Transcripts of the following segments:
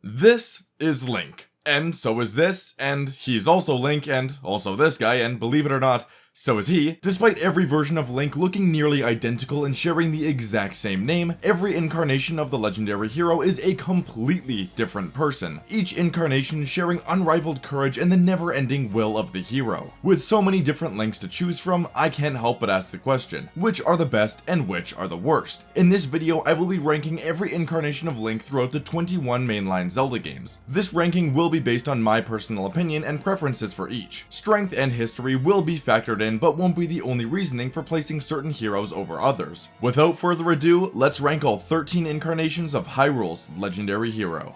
This is Link, and so is this, and he's also Link, and also this guy, and believe it or not, so is he. Despite every version of Link looking nearly identical and sharing the exact same name, every incarnation of the legendary hero is a completely different person, each incarnation sharing unrivaled courage and the never-ending will of the hero. With so many different Links to choose from, I can't help but ask the question, which are the best and which are the worst? In this video, I will be ranking every incarnation of Link throughout the 21 mainline Zelda games. This ranking will be based on my personal opinion and preferences for each. Strength and history will be factored in, but won't be the only reasoning for placing certain heroes over others. Without further ado, let's rank all 13 incarnations of Hyrule's legendary hero.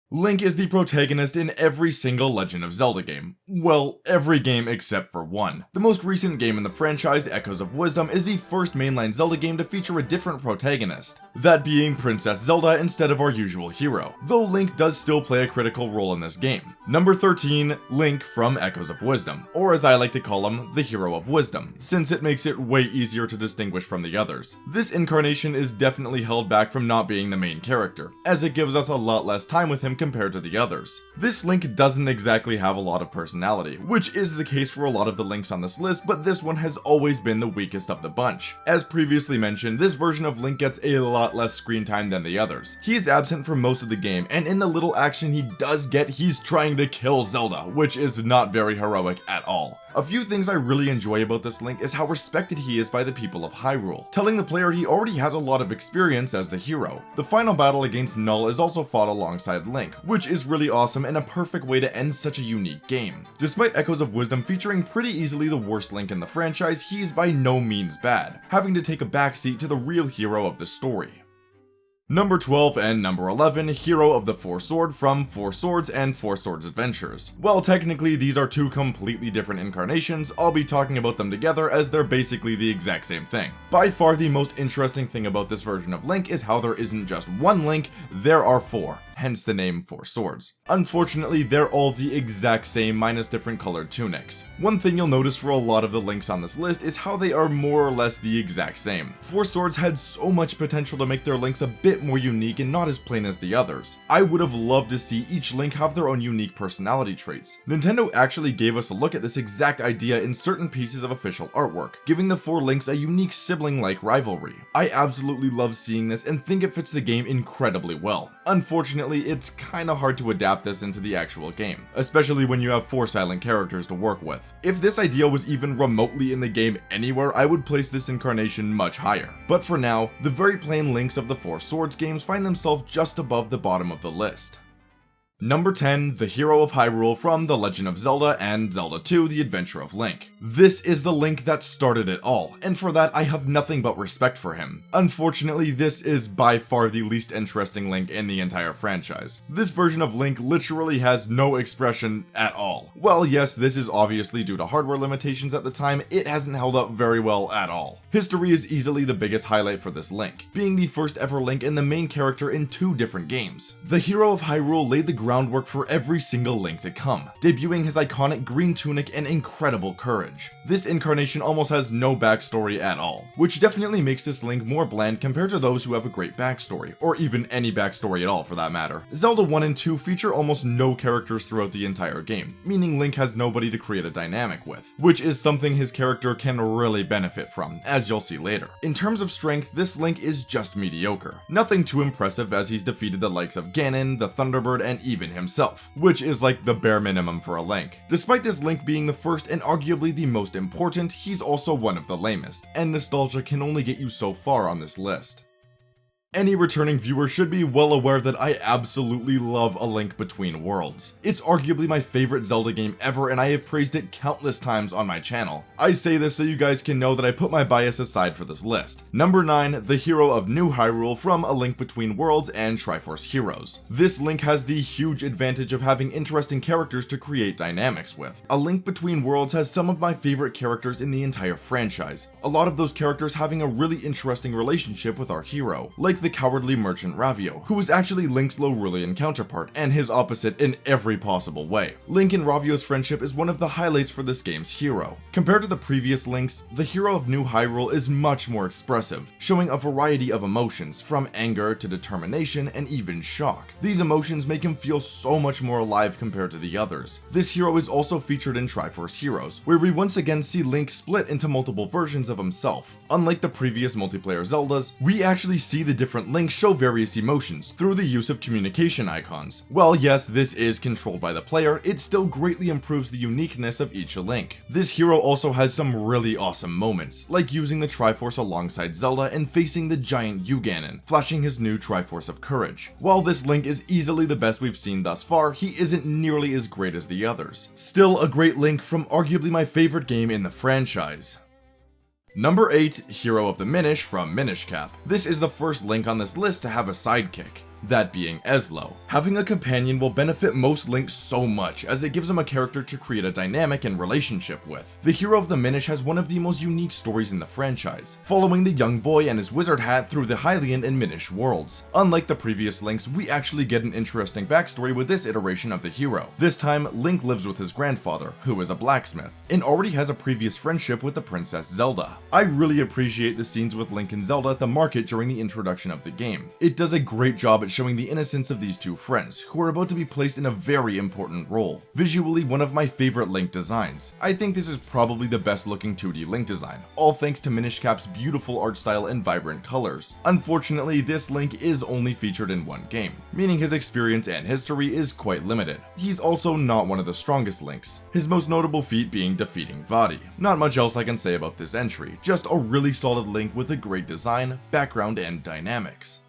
Link is the protagonist in every single Legend of Zelda game. Well, every game except for one. The most recent game in the franchise, Echoes of Wisdom, is the first mainline Zelda game to feature a different protagonist, that being Princess Zelda instead of our usual hero, though Link does still play a critical role in this game. Number 13, Link from Echoes of Wisdom, or as I like to call him, the Hero of Wisdom, since it makes it way easier to distinguish from the others. This incarnation is definitely held back from not being the main character, as it gives us a lot less time with him compared to the others. This Link doesn't exactly have a lot of personality, which is the case for a lot of the Links on this list, but this one has always been the weakest of the bunch. As previously mentioned, this version of Link gets a lot less screen time than the others. He is absent for most of the game, and in the little action he does get, he's trying to kill Zelda, which is not very heroic at all. A few things I really enjoy about this Link is how respected he is by the people of Hyrule, telling the player he already has a lot of experience as the hero. The final battle against Null is also fought alongside Link, which is really awesome and a perfect way to end such a unique game. Despite Echoes of Wisdom featuring pretty easily the worst Link in the franchise, he is by no means bad, having to take a backseat to the real hero of the story. Number 12 and number 11, Hero of the Four Sword from Four Swords and Four Swords Adventures. While technically these are two completely different incarnations, I'll be talking about them together as they're basically the exact same thing. By far the most interesting thing about this version of Link is how there isn't just one Link, there are four, hence the name Four Swords. Unfortunately, they're all the exact same minus different colored tunics. One thing you'll notice for a lot of the Links on this list is how they are more or less the exact same. Four Swords had so much potential to make their Links a bit more unique and not as plain as the others. I would have loved to see each Link have their own unique personality traits. Nintendo actually gave us a look at this exact idea in certain pieces of official artwork, giving the four Links a unique sibling-like rivalry. I absolutely love seeing this and think it fits the game incredibly well. Unfortunately, it's kinda hard to adapt this into the actual game, especially when you have four silent characters to work with. If this idea was even remotely in the game anywhere, I would place this incarnation much higher. But for now, the very plain Links of the Four Swords games find themselves just above the bottom of the list. Number 10, the Hero of Hyrule from The Legend of Zelda and Zelda 2: The Adventure of Link. This is the Link that started it all, and for that I have nothing but respect for him. Unfortunately, this is by far the least interesting Link in the entire franchise. This version of Link literally has no expression at all. While yes, this is obviously due to hardware limitations at the time, it hasn't held up very well at all. History is easily the biggest highlight for this Link, being the first ever Link and the main character in two different games. The Hero of Hyrule laid the groundwork for every single Link to come, debuting his iconic green tunic and incredible courage. This incarnation almost has no backstory at all, which definitely makes this Link more bland compared to those who have a great backstory, or even any backstory at all for that matter. Zelda 1 and 2 feature almost no characters throughout the entire game, meaning Link has nobody to create a dynamic with, which is something his character can really benefit from, as you'll see later. In terms of strength, this Link is just mediocre. Nothing too impressive as he's defeated the likes of Ganon, the Thunderbird, and even himself, which is like the bare minimum for a Link. Despite this Link being the first and arguably the most important, he's also one of the lamest, and nostalgia can only get you so far on this list. Any returning viewer should be well aware that I absolutely love A Link Between Worlds. It's arguably my favorite Zelda game ever, and I have praised it countless times on my channel. I say this so you guys can know that I put my bias aside for this list. Number 9, the Hero of New Hyrule from A Link Between Worlds and Triforce Heroes. This Link has the huge advantage of having interesting characters to create dynamics with. A Link Between Worlds has some of my favorite characters in the entire franchise, a lot of those characters having a really interesting relationship with our hero, like like the cowardly merchant Ravio, who is actually Link's Lorulian counterpart and his opposite in every possible way. Link and Ravio's friendship is one of the highlights for this game's hero. Compared to the previous Links, the hero of New Hyrule is much more expressive, showing a variety of emotions, from anger to determination and even shock. These emotions make him feel so much more alive compared to the others. This hero is also featured in Triforce Heroes, where we once again see Link split into multiple versions of himself. Unlike the previous multiplayer Zeldas, we actually see the different Links show various emotions through the use of communication icons. While yes, this is controlled by the player, it still greatly improves the uniqueness of each Link. This hero also has some really awesome moments, like using the Triforce alongside Zelda and facing the giant Ganon, flashing his new Triforce of Courage. While this Link is easily the best we've seen thus far, he isn't nearly as great as the others. Still a great Link from arguably my favorite game in the franchise. Number 8, Hero of the Minish from Minish Cap. This is the first Link on this list to have a sidekick, that being Eslo. Having a companion will benefit most Links so much, as it gives him a character to create a dynamic and relationship with. The Hero of the Minish has one of the most unique stories in the franchise, following the young boy and his wizard hat through the Hylian and Minish worlds. Unlike the previous Links, we actually get an interesting backstory with this iteration of the hero. This time, Link lives with his grandfather, who is a blacksmith, and already has a previous friendship with the Princess Zelda. I really appreciate the scenes with Link and Zelda at the market during the introduction of the game. It does a great job at showing the innocence of these two friends, who are about to be placed in a very important role. Visually, one of my favorite Link designs. I think this is probably the best looking 2D Link design, all thanks to Minish Cap's beautiful art style and vibrant colors. Unfortunately, this Link is only featured in one game, meaning his experience and history is quite limited. He's also not one of the strongest Links, his most notable feat being defeating Vaati. Not much else I can say about this entry, just a really solid Link with a great design, background, and dynamics.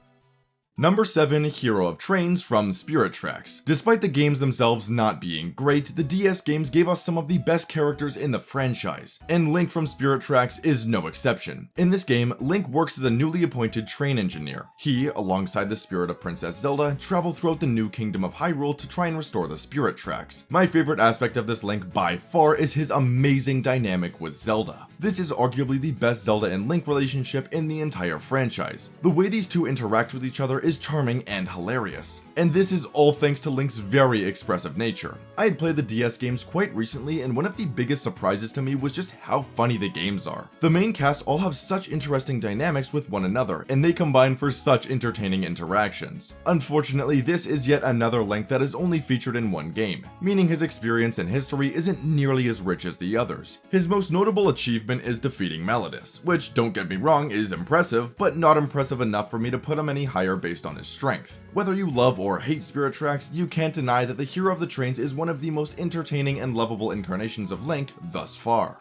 Number 7, Hero of Trains from Spirit Tracks. Despite the games themselves not being great, the DS games gave us some of the best characters in the franchise, and Link from Spirit Tracks is no exception. In this game, Link works as a newly appointed train engineer. He, alongside the spirit of Princess Zelda, travel throughout the new kingdom of Hyrule to try and restore the Spirit Tracks. My favorite aspect of this Link by far is his amazing dynamic with Zelda. This is arguably the best Zelda and Link relationship in the entire franchise. The way these two interact with each other is charming and hilarious. And this is all thanks to Link's very expressive nature. I had played the DS games quite recently, and one of the biggest surprises to me was just how funny the games are. The main cast all have such interesting dynamics with one another, and they combine for such entertaining interactions. Unfortunately, this is yet another Link that is only featured in one game, meaning his experience and history isn't nearly as rich as the others. His most notable achievement is defeating Meliodas, which, don't get me wrong, is impressive, but not impressive enough for me to put him any higher based on his strength. Whether you love or hate Spirit Tracks, you can't deny that the Hero of the Trains is one of the most entertaining and lovable incarnations of Link thus far.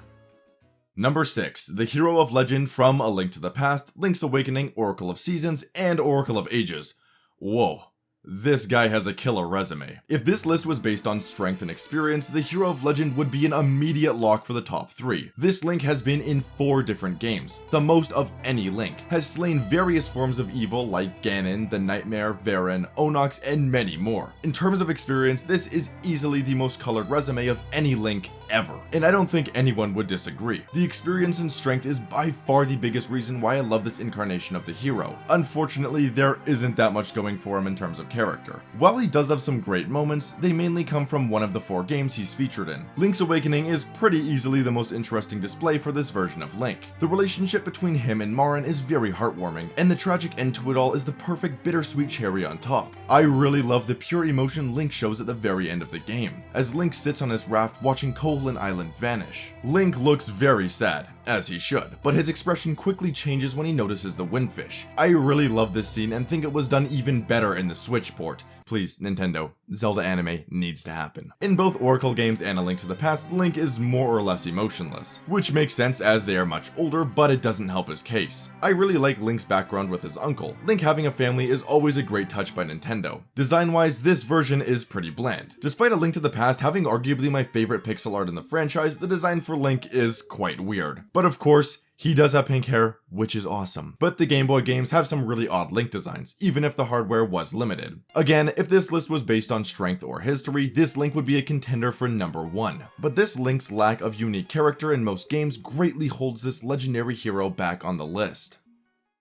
Number 6, the Hero of Legend from A Link to the Past, Link's Awakening, Oracle of Seasons, and Oracle of Ages. Whoa. This guy has a killer resume. If this list was based on strength and experience, the Hero of Legend would be an immediate lock for the top 3. This Link has been in 4 different games, the most of any Link, has slain various forms of evil like Ganon, the Nightmare, Varen, Onox, and many more. In terms of experience, this is easily the most colored resume of any Link ever, and I don't think anyone would disagree. The experience and strength is by far the biggest reason why I love this incarnation of the hero. Unfortunately, there isn't that much going for him in terms of character. While he does have some great moments, they mainly come from one of the 4 games he's featured in. Link's Awakening is pretty easily the most interesting display for this version of Link. The relationship between him and Marin is very heartwarming, and the tragic end to it all is the perfect bittersweet cherry on top. I really love the pure emotion Link shows at the very end of the game, as Link sits on his raft watching Koholint Island vanish. Link looks very sad, as he should, but his expression quickly changes when he notices the windfish. I really love this scene and think it was done even better in the Switch port. Please, Nintendo, Zelda anime needs to happen. In both Oracle games and A Link to the Past, Link is more or less emotionless, which makes sense as they are much older, but it doesn't help his case. I really like Link's background with his uncle. Link having a family is always a great touch by Nintendo. Design-wise, this version is pretty bland. Despite A Link to the Past having arguably my favorite pixel art in the franchise, the design for Link is quite weird. But of course, he does have pink hair, which is awesome. But the Game Boy games have some really odd Link designs, even if the hardware was limited. Again, if this list was based on strength or history, this Link would be a contender for number 1. But this Link's lack of unique character in most games greatly holds this legendary hero back on the list.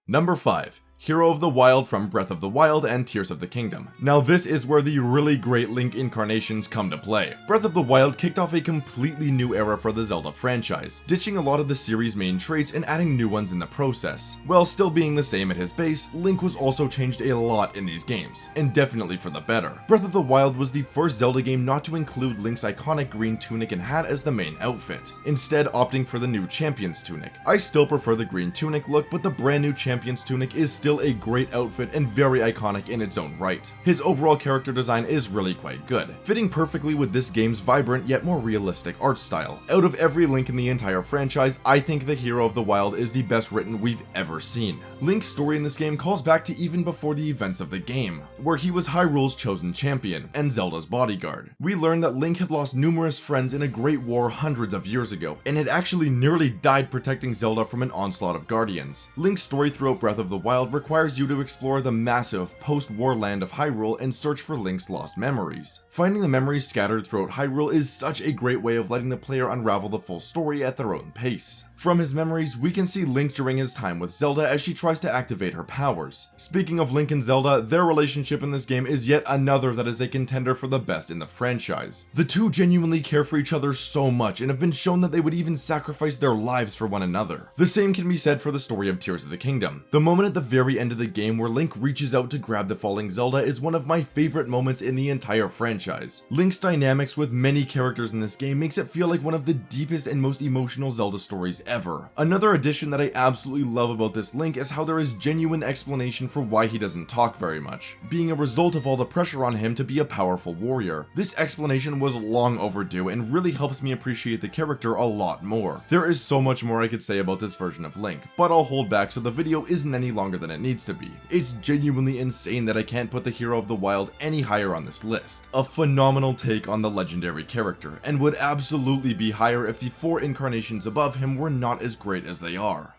Number 5, Hero of the Wild from Breath of the Wild and Tears of the Kingdom. Now this is where the really great Link incarnations come to play. Breath of the Wild kicked off a completely new era for the Zelda franchise, ditching a lot of the series' main traits and adding new ones in the process. While still being the same at his base, Link was also changed a lot in these games, and definitely for the better. Breath of the Wild was the first Zelda game not to include Link's iconic green tunic and hat as the main outfit, instead opting for the new Champion's tunic. I still prefer the green tunic look, but the brand new Champion's tunic is still a great outfit and very iconic in its own right. His overall character design is really quite good, fitting perfectly with this game's vibrant yet more realistic art style. Out of every Link in the entire franchise, I think the Hero of the Wild is the best written we've ever seen. Link's story in this game calls back to even before the events of the game, where he was Hyrule's chosen champion and Zelda's bodyguard. We learn that Link had lost numerous friends in a great war hundreds of years ago, and had actually nearly died protecting Zelda from an onslaught of guardians. Link's story throughout Breath of the Wild requires you to explore the massive post-war land of Hyrule and search for Link's lost memories. Finding the memories scattered throughout Hyrule is such a great way of letting the player unravel the full story at their own pace. From his memories, we can see Link during his time with Zelda as she tries to activate her powers. Speaking of Link and Zelda, their relationship in this game is yet another that is a contender for the best in the franchise. The two genuinely care for each other so much and have been shown that they would even sacrifice their lives for one another. The same can be said for the story of Tears of the Kingdom. The moment at the very end of the game where Link reaches out to grab the falling Zelda is one of my favorite moments in the entire franchise. Link's dynamics with many characters in this game makes it feel like one of the deepest and most emotional Zelda stories ever. Another addition that I absolutely love about this Link is how there is genuine explanation for why he doesn't talk very much, being a result of all the pressure on him to be a powerful warrior. This explanation was long overdue and really helps me appreciate the character a lot more. There is so much more I could say about this version of Link, but I'll hold back so the video isn't any longer than it needs to be. It's genuinely insane that I can't put the Hero of the Wild any higher on this list. A phenomenal take on the legendary character, and would absolutely be higher if the 4 incarnations above him were not as great as they are.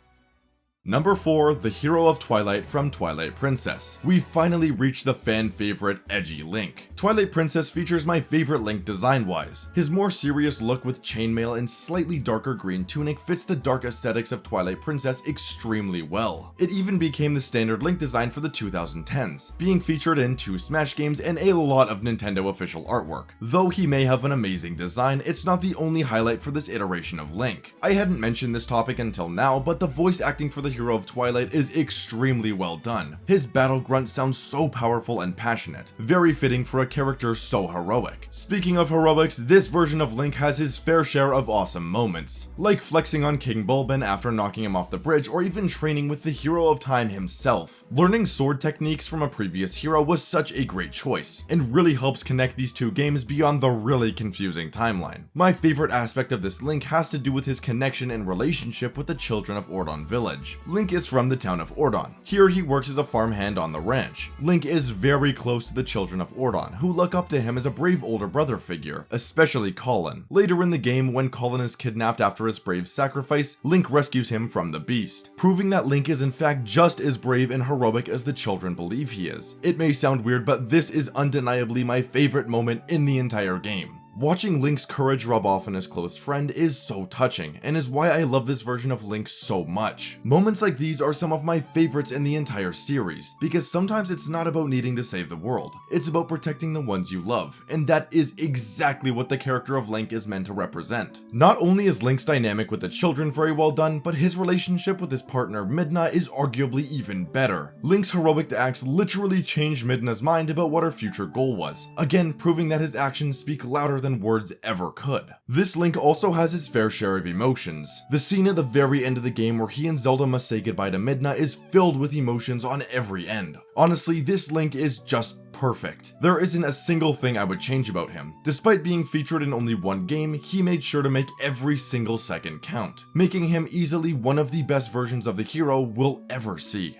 Number 4, the Hero of Twilight from Twilight Princess. We finally reached the fan favorite edgy Link. Twilight Princess features my favorite Link design-wise. His more serious look with chainmail and slightly darker green tunic fits the dark aesthetics of Twilight Princess extremely well. It even became the standard Link design for the 2010s, being featured in 2 Smash games and a lot of Nintendo official artwork. Though he may have an amazing design, it's not the only highlight for this iteration of Link. I hadn't mentioned this topic until now, but the voice acting for the Hero of Twilight is extremely well done. His battle grunt sounds so powerful and passionate, very fitting for a character so heroic. Speaking of heroics, this version of Link has his fair share of awesome moments, like flexing on King Bulbin after knocking him off the bridge, or even training with the Hero of Time himself. Learning sword techniques from a previous hero was such a great choice, and really helps connect these 2 games beyond the really confusing timeline. My favorite aspect of this Link has to do with his connection and relationship with the children of Ordon Village. Link is from the town of Ordon. Here he works as a farmhand on the ranch. Link is very close to the children of Ordon, who look up to him as a brave older brother figure, especially Colin. Later in the game, when Colin is kidnapped after his brave sacrifice, Link rescues him from the beast, proving that Link is in fact just as brave and heroic as the children believe he is. It may sound weird, but this is undeniably my favorite moment in the entire game. Watching Link's courage rub off on his close friend is so touching, and is why I love this version of Link so much. Moments like these are some of my favorites in the entire series, because sometimes it's not about needing to save the world, it's about protecting the ones you love, and that is exactly what the character of Link is meant to represent. Not only is Link's dynamic with the children very well done, but his relationship with his partner Midna is arguably even better. Link's heroic acts literally changed Midna's mind about what her future goal was, again proving that his actions speak louder than words ever could. This Link also has his fair share of emotions. The scene at the very end of the game where he and Zelda must say goodbye to Midna is filled with emotions on every end. Honestly, this Link is just perfect. There isn't a single thing I would change about him. Despite being featured in only 1 game, he made sure to make every single second count, making him easily one of the best versions of the hero we'll ever see.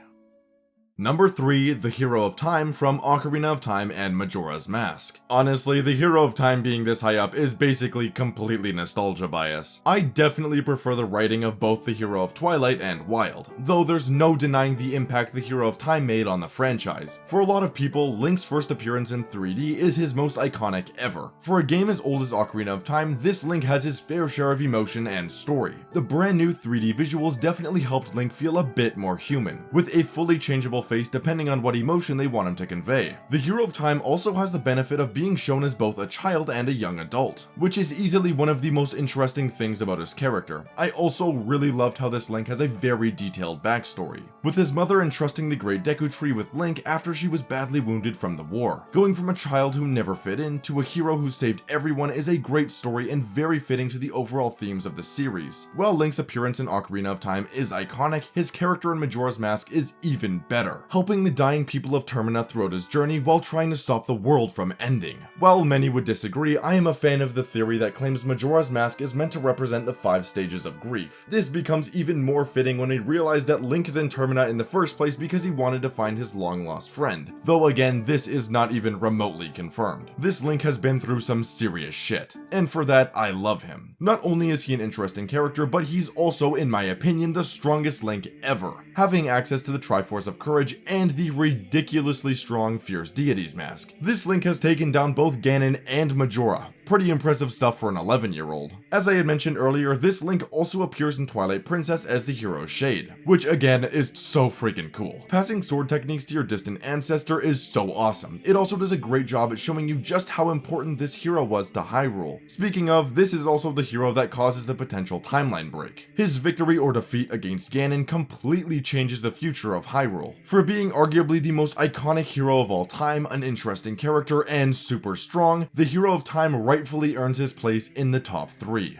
Number 3, the Hero of Time from Ocarina of Time and Majora's Mask. Honestly, the Hero of Time being this high up is basically completely nostalgia bias. I definitely prefer the writing of both the Hero of Twilight and Wild, though there's no denying the impact the Hero of Time made on the franchise. For a lot of people, Link's first appearance in 3D is his most iconic ever. For a game as old as Ocarina of Time, this Link has his fair share of emotion and story. The brand new 3D visuals definitely helped Link feel a bit more human, with a fully changeable face depending on what emotion they want him to convey. The Hero of Time also has the benefit of being shown as both a child and a young adult, which is easily one of the most interesting things about his character. I also really loved how this Link has a very detailed backstory, with his mother entrusting the Great Deku Tree with Link after she was badly wounded from the war. Going from a child who never fit in to a hero who saved everyone is a great story and very fitting to the overall themes of the series. While Link's appearance in Ocarina of Time is iconic, his character in Majora's Mask is even better, helping the dying people of Termina throughout his journey while trying to stop the world from ending. While many would disagree, I am a fan of the theory that claims Majora's Mask is meant to represent the 5 stages of grief. This becomes even more fitting when we realize that Link is in Termina in the first place because he wanted to find his long-lost friend, though again, this is not even remotely confirmed. This Link has been through some serious shit, and for that, I love him. Not only is he an interesting character, but he's also, in my opinion, the strongest Link ever, having access to the Triforce of Courage and the ridiculously strong Fierce Deities mask. This Link has taken down both Ganon and Majora. Pretty impressive stuff for an 11-year-old. As I had mentioned earlier, this Link also appears in Twilight Princess as the hero's shade, which again is so freaking cool. Passing sword techniques to your distant ancestor is so awesome. It also does a great job at showing you just how important this hero was to Hyrule. Speaking of, this is also the hero that causes the potential timeline break. His victory or defeat against Ganon completely changes the future of Hyrule. For being arguably the most iconic hero of all time, an interesting character, and super strong, the Hero of Time rightfully earns his place in the top 3.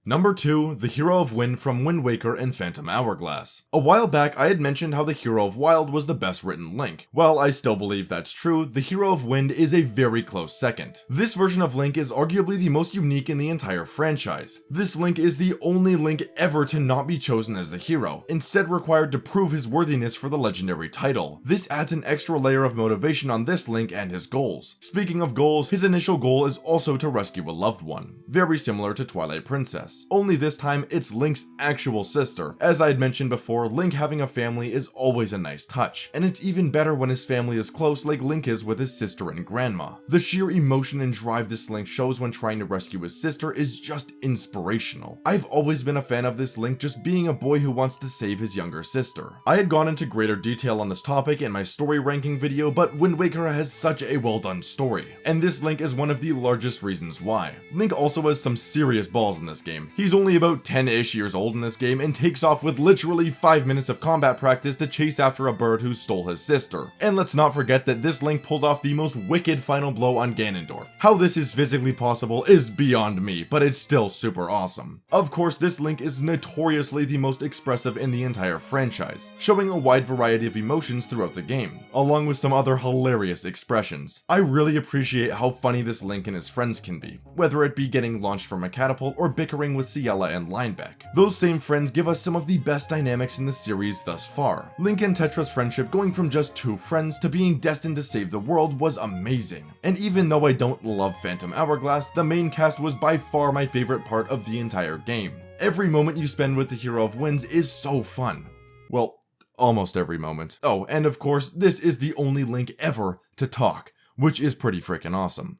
Number 2, the Hero of Wind from Wind Waker and Phantom Hourglass. A while back, I had mentioned how the Hero of Wild was the best written Link. While I still believe that's true, the Hero of Wind is a very close second. This version of Link is arguably the most unique in the entire franchise. This Link is the only Link ever to not be chosen as the hero, instead required to prove his worthiness for the legendary title. This adds an extra layer of motivation on this Link and his goals. Speaking of goals, his initial goal is also to rescue a loved one, very similar to Twilight Princess. Only this time, it's Link's actual sister. As I had mentioned before, Link having a family is always a nice touch, and it's even better when his family is close like Link is with his sister and grandma. The sheer emotion and drive this Link shows when trying to rescue his sister is just inspirational. I've always been a fan of this Link just being a boy who wants to save his younger sister. I had gone into greater detail on this topic in my story ranking video, but Wind Waker has such a well done story, and this Link is one of the largest reasons why. Link also has some serious balls in this game. He's only about 10-ish years old in this game and takes off with literally 5 minutes of combat practice to chase after a bird who stole his sister. And let's not forget that this Link pulled off the most wicked final blow on Ganondorf. How this is physically possible is beyond me, but it's still super awesome. Of course, this Link is notoriously the most expressive in the entire franchise, showing a wide variety of emotions throughout the game, along with some other hilarious expressions. I really appreciate how funny this Link and his friends can be, whether it be getting launched from a catapult or bickering with Ciela and Linebeck. Those same friends give us some of the best dynamics in the series thus far. Link and Tetra's friendship going from just 2 friends to being destined to save the world was amazing. And even though I don't love Phantom Hourglass, the main cast was by far my favorite part of the entire game. Every moment you spend with the Hero of Winds is so fun. Well, almost every moment. Oh, and of course, this is the only Link ever to talk, which is pretty freaking awesome.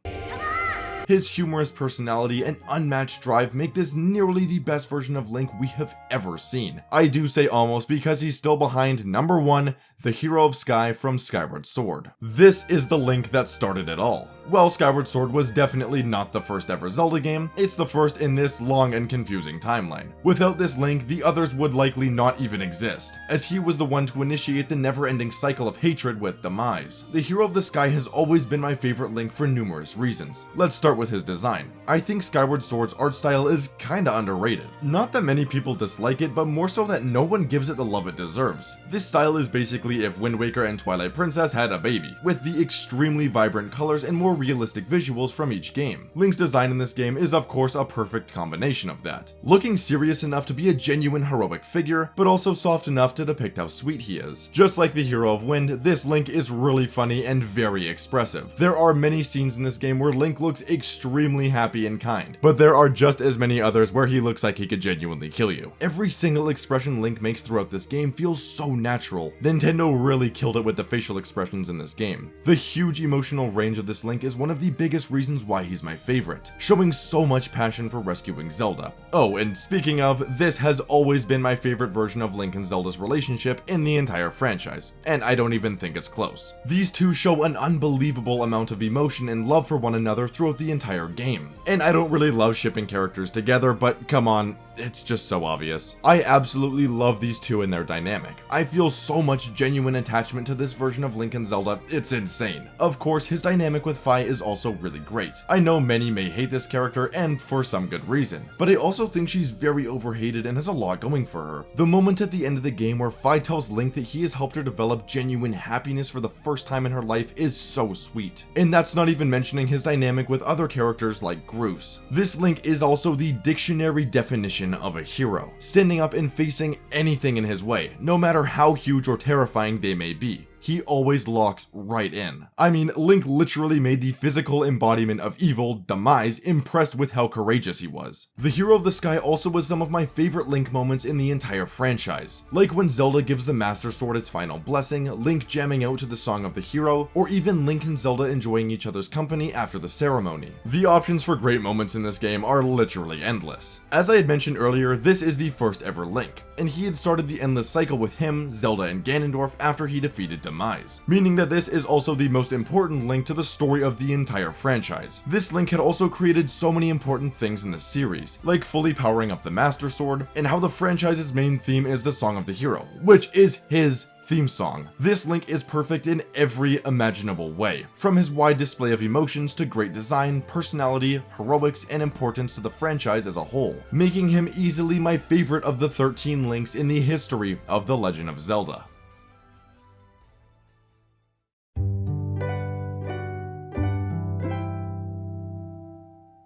His humorous personality and unmatched drive make this nearly the best version of Link we have ever seen. I do say almost because he's still behind number 1, the Hero of Sky from Skyward Sword. This is the Link that started it all. While Skyward Sword was definitely not the first ever Zelda game, it's the first in this long and confusing timeline. Without this Link, the others would likely not even exist, as he was the one to initiate the never-ending cycle of hatred with Demise. The Hero of the Sky has always been my favorite Link for numerous reasons. Let's start with his design. I think Skyward Sword's art style is kinda underrated. Not that many people dislike it, but more so that no one gives it the love it deserves. This style is basically if Wind Waker and Twilight Princess had a baby, with the extremely vibrant colors and more realistic visuals from each game. Link's design in this game is of course a perfect combination of that. Looking serious enough to be a genuine heroic figure, but also soft enough to depict how sweet he is. Just like the Hero of Wind, this Link is really funny and very expressive. There are many scenes in this game where Link looks extremely happy and kind, but there are just as many others where he looks like he could genuinely kill you. Every single expression Link makes throughout this game feels so natural. Nintendo Nintendo really killed it with the facial expressions in this game. The huge emotional range of this Link is one of the biggest reasons why he's my favorite, showing so much passion for rescuing Zelda. Oh, and speaking of, this has always been my favorite version of Link and Zelda's relationship in the entire franchise, and I don't even think it's close. These two show an unbelievable amount of emotion and love for one another throughout the entire game, and I don't really love shipping characters together, but come on, it's just so obvious. I absolutely love these two and their dynamic. I feel so much genuine attachment to this version of Link and Zelda, it's insane. Of course, his dynamic with Fi is also really great. I know many may hate this character, and for some good reason, but I also think she's very overhated and has a lot going for her. The moment at the end of the game where Fi tells Link that he has helped her develop genuine happiness for the first time in her life is so sweet. And that's not even mentioning his dynamic with other characters like Groose. This Link is also the dictionary definition of a hero, standing up and facing anything in his way, no matter how huge or terrifying they may be. He always locks right in. I mean, Link literally made the physical embodiment of evil, Demise, impressed with how courageous he was. The Hero of the Sky also was some of my favorite Link moments in the entire franchise, like when Zelda gives the Master Sword its final blessing, Link jamming out to the Song of the Hero, or even Link and Zelda enjoying each other's company after the ceremony. The options for great moments in this game are literally endless. As I had mentioned earlier, this is the first ever Link, and he had started the endless cycle with him, Zelda, and Ganondorf after he defeated Demise, meaning that this is also the most important link to the story of the entire franchise. This Link had also created so many important things in the series, like fully powering up the Master Sword, and how the franchise's main theme is the Song of the Hero, which is his theme song. This Link is perfect in every imaginable way, from his wide display of emotions to great design, personality, heroics, and importance to the franchise as a whole, making him easily my favorite of the 13 Links in the history of The Legend of Zelda.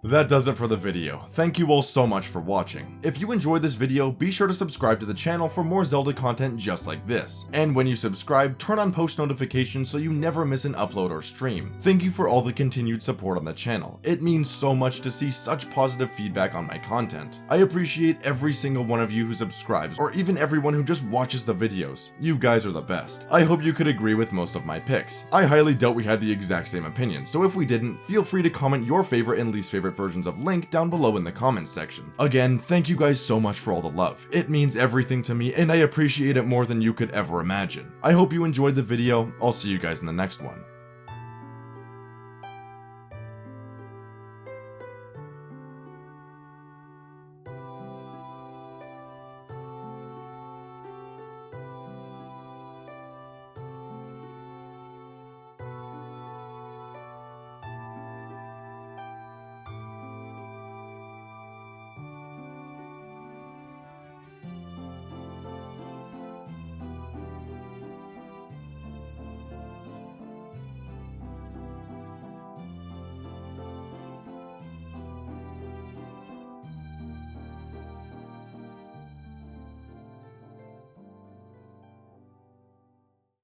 That does it for the video. Thank you all so much for watching. If you enjoyed this video, be sure to subscribe to the channel for more Zelda content just like this. And when you subscribe, turn on post notifications so you never miss an upload or stream. Thank you for all the continued support on the channel. It means so much to see such positive feedback on my content. I appreciate every single one of you who subscribes, or even everyone who just watches the videos. You guys are the best. I hope you could agree with most of my picks. I highly doubt we had the exact same opinion, so if we didn't, feel free to comment your favorite and least favorite versions of Link down below in the comments section. Again, thank you guys so much for all the love. It means everything to me, and I appreciate it more than you could ever imagine. I hope you enjoyed the video. I'll see you guys in the next one.